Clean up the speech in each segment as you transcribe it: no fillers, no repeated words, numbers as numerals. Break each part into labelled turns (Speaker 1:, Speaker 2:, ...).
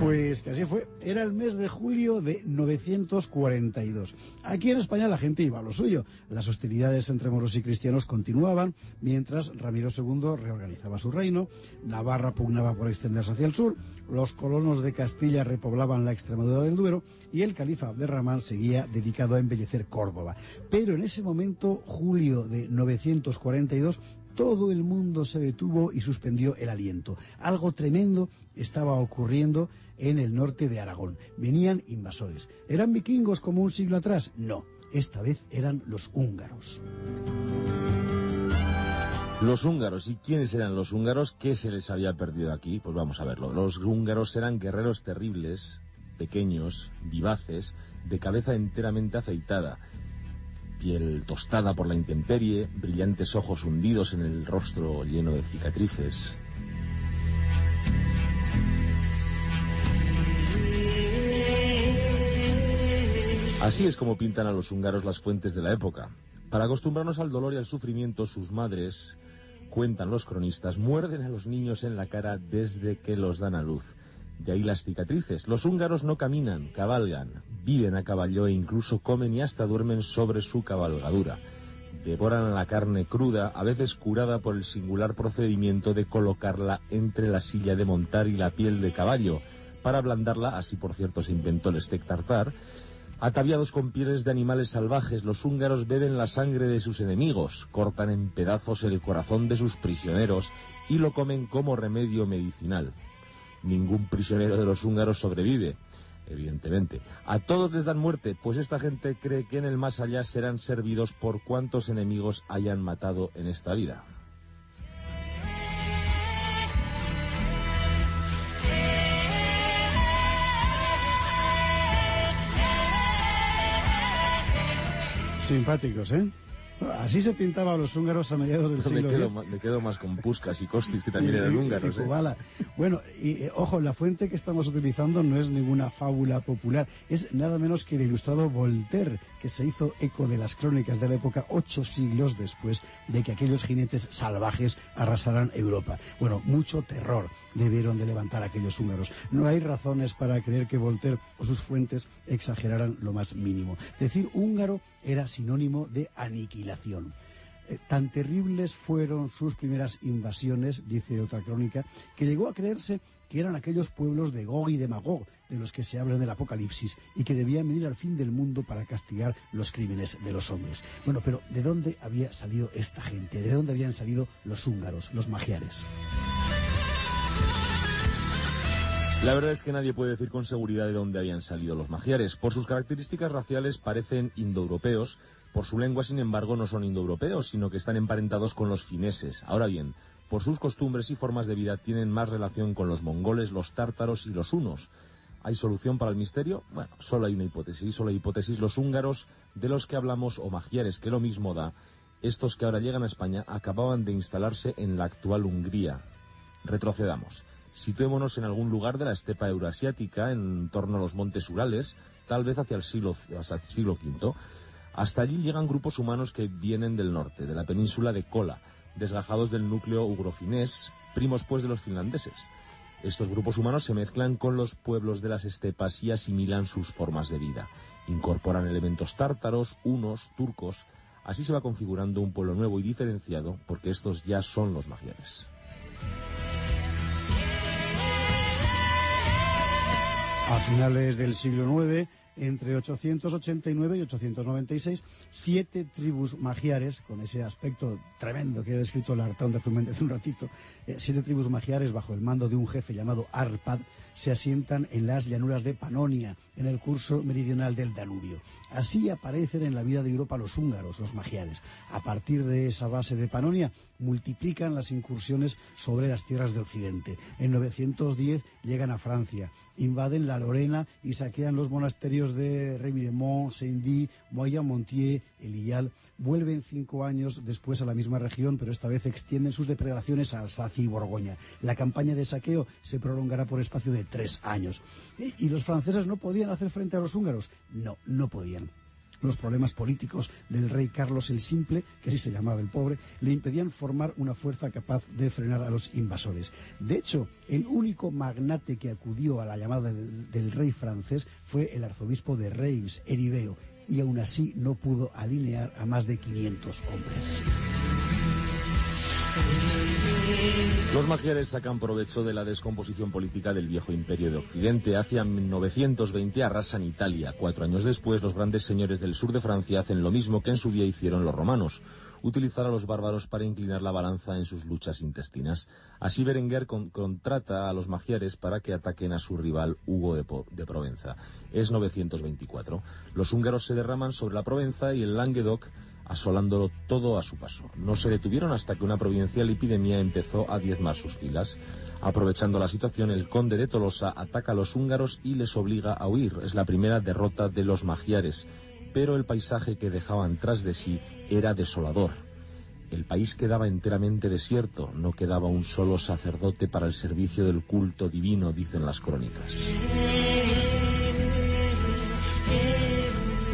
Speaker 1: Pues que así fue. Era el mes de julio de 942. Aquí en España la gente iba a lo suyo. Las hostilidades entre moros y cristianos continuaban, mientras Ramiro II reorganizaba su reino, Navarra pugnaba por extenderse hacia el sur, los colonos de Castilla repoblaban la Extremadura del Duero y el califa Abderramán seguía dedicado a embellecer Córdoba. Pero en ese momento, julio de 942, todo el mundo se detuvo y suspendió el aliento. Algo tremendo estaba ocurriendo en el norte de Aragón. Venían invasores. ¿Eran vikingos como un siglo atrás? No, esta vez eran los húngaros.
Speaker 2: Los húngaros. ¿Y quiénes eran los húngaros? ¿Qué se les había perdido aquí? Pues vamos a verlo. Los húngaros eran guerreros terribles, pequeños, vivaces, de cabeza enteramente afeitada, piel tostada por la intemperie, brillantes ojos hundidos en el rostro lleno de cicatrices. Así es como pintan a los húngaros las fuentes de la época. Para acostumbrarnos al dolor y al sufrimiento, sus madres, cuentan los cronistas, muerden a los niños en la cara desde que los dan a luz. De ahí las cicatrices. Los húngaros no caminan, cabalgan, viven a caballo e incluso comen y hasta duermen sobre su cabalgadura. Devoran la carne cruda, a veces curada por el singular procedimiento de colocarla entre la silla de montar y la piel de caballo. Para ablandarla, así por cierto se inventó el steak tartar. Ataviados con pieles de animales salvajes, los húngaros beben la sangre de sus enemigos, cortan en pedazos el corazón de sus prisioneros y lo comen como remedio medicinal. Ningún prisionero de los húngaros sobrevive, evidentemente. A todos les dan muerte, pues esta gente cree que en el más allá serán servidos por cuantos enemigos hayan matado en esta vida.
Speaker 1: Simpáticos, ¿eh? Así se pintaban a los húngaros a mediados del siglo X.
Speaker 2: Me quedo más con Puskás y Kostis, que también eran húngaros.
Speaker 1: Bueno, ojo, la fuente que estamos utilizando no es ninguna fábula popular, es nada menos que el ilustrado Voltaire, que se hizo eco de las crónicas de la época 8 siglos después de que aquellos jinetes salvajes arrasaran Europa. Bueno, mucho terror debieron de levantar aquellos húngaros. No hay razones para creer que Voltaire o sus fuentes exageraran lo más mínimo. Decir húngaro era sinónimo de aniquilación. Tan terribles fueron sus primeras invasiones, dice otra crónica, que llegó a creerse que eran aquellos pueblos de Gog y de Magog, de los que se habla en el Apocalipsis, y que debían venir al fin del mundo para castigar los crímenes de los hombres. Bueno, pero ¿de dónde había salido esta gente? ¿De dónde habían salido los húngaros, los magiares?
Speaker 2: La verdad es que nadie puede decir con seguridad de dónde habían salido los magiares. Por sus características raciales parecen indoeuropeos, por su lengua, sin embargo, no son indoeuropeos, sino que están emparentados con los fineses. Ahora bien, por sus costumbres y formas de vida tienen más relación con los mongoles, los tártaros y los hunos. ¿Hay solución para el misterio? Bueno, solo hay una hipótesis. Los húngaros de los que hablamos, o magiares, que lo mismo da, estos que ahora llegan a España, acababan de instalarse en la actual Hungría. Retrocedamos. Situémonos en algún lugar de la estepa eurasiática, en torno a los montes Urales, tal vez hacia el siglo V. Hasta allí llegan grupos humanos que vienen del norte, de la península de Kola, desgajados del núcleo ugrofinés, primos pues de los finlandeses. Estos grupos humanos se mezclan con los pueblos de las estepas y asimilan sus formas de vida. Incorporan elementos tártaros, hunos, turcos. Así se va configurando un pueblo nuevo y diferenciado, porque estos ya son los magiares.
Speaker 1: A finales del siglo IX, entre 889 y 896, 7 tribus magiares, con ese aspecto tremendo que ha descrito Lartón de Azumende hace un ratito, 7 tribus magiares bajo el mando de un jefe llamado Arpad, se asientan en las llanuras de Panonia, en el curso meridional del Danubio. Así aparecen en la vida de Europa los húngaros, los magiares. A partir de esa base de Panonia, multiplican las incursiones sobre las tierras de Occidente. En 910 llegan a Francia, invaden la Lorena y saquean los monasterios de Remiremont, Saint-Dié, Moyen-Montier, Eliyal. Vuelven 5 años después a la misma región, pero esta vez extienden sus depredaciones a Alsacia y Borgoña. La campaña de saqueo se prolongará por espacio de 3 años. ¿Y los franceses no podían hacer frente a los húngaros? No, no podían. Los problemas políticos del rey Carlos el Simple, que así se llamaba el pobre, le impedían formar una fuerza capaz de frenar a los invasores. De hecho, el único magnate que acudió a la llamada del rey francés fue el arzobispo de Reims, Heribeo, y aún así no pudo alinear a más de 500 hombres.
Speaker 2: Los magiares sacan provecho de la descomposición política del viejo imperio de Occidente. Hacia 920 arrasan Italia. 4 años después, los grandes señores del sur de Francia hacen lo mismo que en su día hicieron los romanos: utilizar a los bárbaros para inclinar la balanza en sus luchas intestinas. Así Berenguer contrata a los magiares para que ataquen a su rival Hugo de Provenza. Es 924. Los húngaros se derraman sobre la Provenza y el Languedoc, asolándolo todo a su paso. No se detuvieron hasta que una providencial epidemia empezó a diezmar sus filas. Aprovechando la situación, el conde de Tolosa ataca a los húngaros y les obliga a huir. Es la primera derrota de los magiares, pero el paisaje que dejaban tras de sí era desolador. El país quedaba enteramente desierto, no quedaba un solo sacerdote para el servicio del culto divino, dicen las crónicas.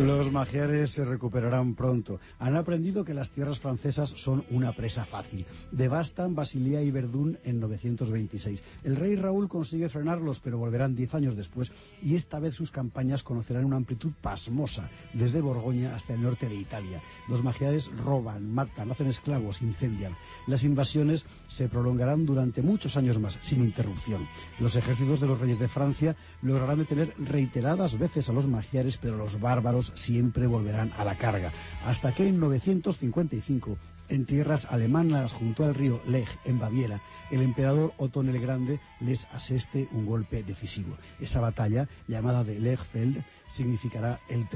Speaker 1: Los magiares se recuperarán pronto. Han aprendido que las tierras francesas son una presa fácil. Devastan Basilea y Verdún en 926. El rey Raúl consigue frenarlos, pero volverán 10 años después, y esta vez sus campañas conocerán una amplitud pasmosa, desde Borgoña hasta el norte de Italia. Los magiares roban, matan, hacen esclavos, incendian. Las invasiones se prolongarán durante muchos años más, sin interrupción. Los ejércitos de los reyes de Francia lograrán detener reiteradas veces a los magiares, pero los bárbaros siempre volverán a la carga, hasta que en 955, en tierras alemanas junto al río Lech, en Baviera, el emperador Otón el Grande les aseste un golpe decisivo. Esa batalla, llamada de Lechfeld, significará el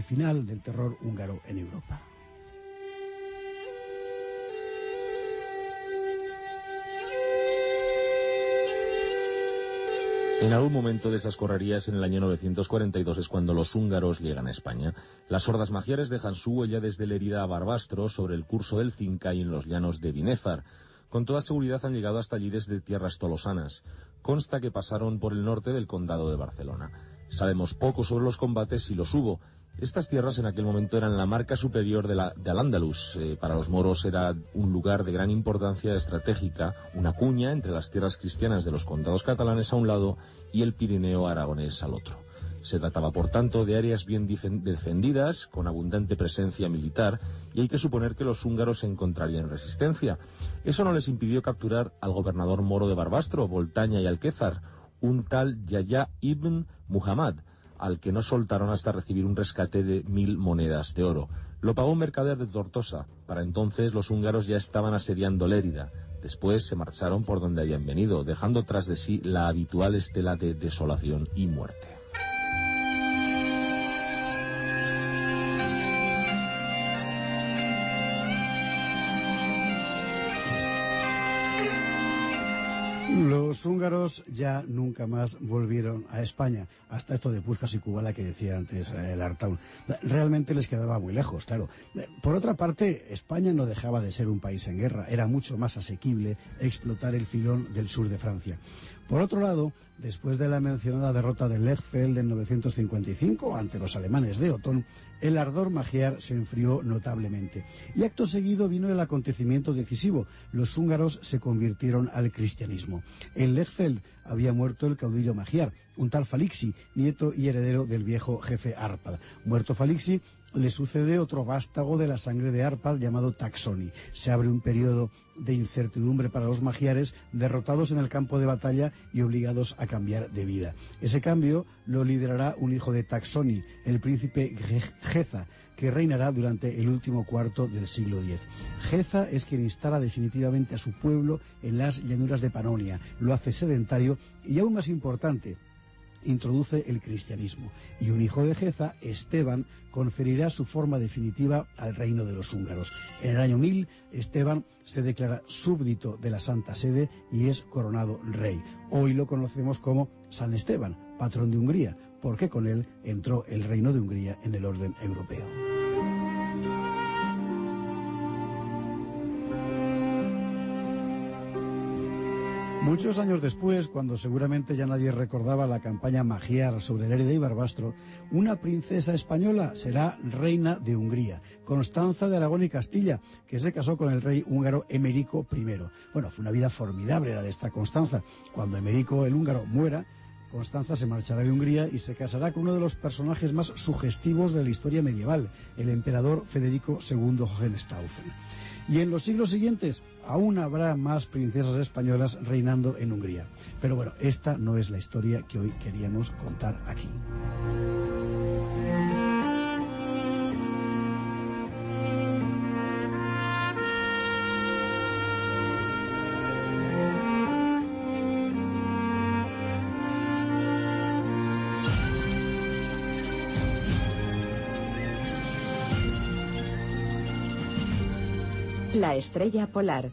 Speaker 1: final del terror húngaro en Europa.
Speaker 2: En algún momento de esas correrías, en el año 942, es cuando los húngaros llegan a España. Las hordas magiares dejan su huella desde Lérida a Barbastro, sobre el curso del Cinca y en los llanos de Binéfar. Con toda seguridad han llegado hasta allí desde tierras tolosanas. Consta que pasaron por el norte del condado de Barcelona. Sabemos poco sobre los combates, si los hubo. Estas tierras en aquel momento eran la marca superior de Al-Ándalus. Para los moros era un lugar de gran importancia estratégica, una cuña entre las tierras cristianas de los condados catalanes a un lado y el Pirineo aragonés al otro. Se trataba, por tanto, de áreas bien defendidas, con abundante presencia militar, y hay que suponer que los húngaros encontrarían resistencia. Eso no les impidió capturar al gobernador moro de Barbastro, Voltaña y Alquézar, un tal Yahya ibn Muhammad, al que no soltaron hasta recibir un rescate de 1000 monedas de oro. Lo pagó un mercader de Tortosa. Para entonces los húngaros ya estaban asediando Lérida. Después se marcharon por donde habían venido, dejando tras de sí la habitual estela de desolación y muerte.
Speaker 1: Los húngaros ya nunca más volvieron a España, hasta esto de Puskás y Kubala que decía antes el Artaun. Realmente les quedaba muy lejos, claro. Por otra parte, España no dejaba de ser un país en guerra, era mucho más asequible explotar el filón del sur de Francia. Por otro lado, después de la mencionada derrota de Lechfeld en 955 ante los alemanes de Otón, el ardor magiar se enfrió notablemente. Y acto seguido vino el acontecimiento decisivo. Los húngaros se convirtieron al cristianismo. En Lechfeld había muerto el caudillo magiar, un tal Falixi, nieto y heredero del viejo jefe Árpad. Muerto Falixi, le sucede otro vástago de la sangre de Árpad llamado Taxoni. Se abre un periodo de incertidumbre para los magiares, derrotados en el campo de batalla y obligados a cambiar de vida. Ese cambio lo liderará un hijo de Taxoni, el príncipe Geza, que reinará durante el último cuarto del siglo X. Geza es quien instala definitivamente a su pueblo en las llanuras de Panonia, lo hace sedentario y, aún más importante, introduce el cristianismo, y un hijo de Geza, Esteban, conferirá su forma definitiva al reino de los húngaros. En el año 1000, Esteban se declara súbdito de la Santa Sede y es coronado rey. Hoy lo conocemos como San Esteban, patrón de Hungría, porque con él entró el reino de Hungría en el orden europeo. Muchos años después, cuando seguramente ya nadie recordaba la campaña magiar sobre Lérida y Barbastro, una princesa española será reina de Hungría, Constanza de Aragón y Castilla, que se casó con el rey húngaro Emerico I. Bueno, fue una vida formidable la de esta Constanza. Cuando Emerico el húngaro muera, Constanza se marchará de Hungría y se casará con uno de los personajes más sugestivos de la historia medieval, el emperador Federico II Hohenstaufen. Y en los siglos siguientes aún habrá más princesas españolas reinando en Hungría. Pero bueno, esta no es la historia que hoy queríamos contar aquí.
Speaker 3: La estrella polar.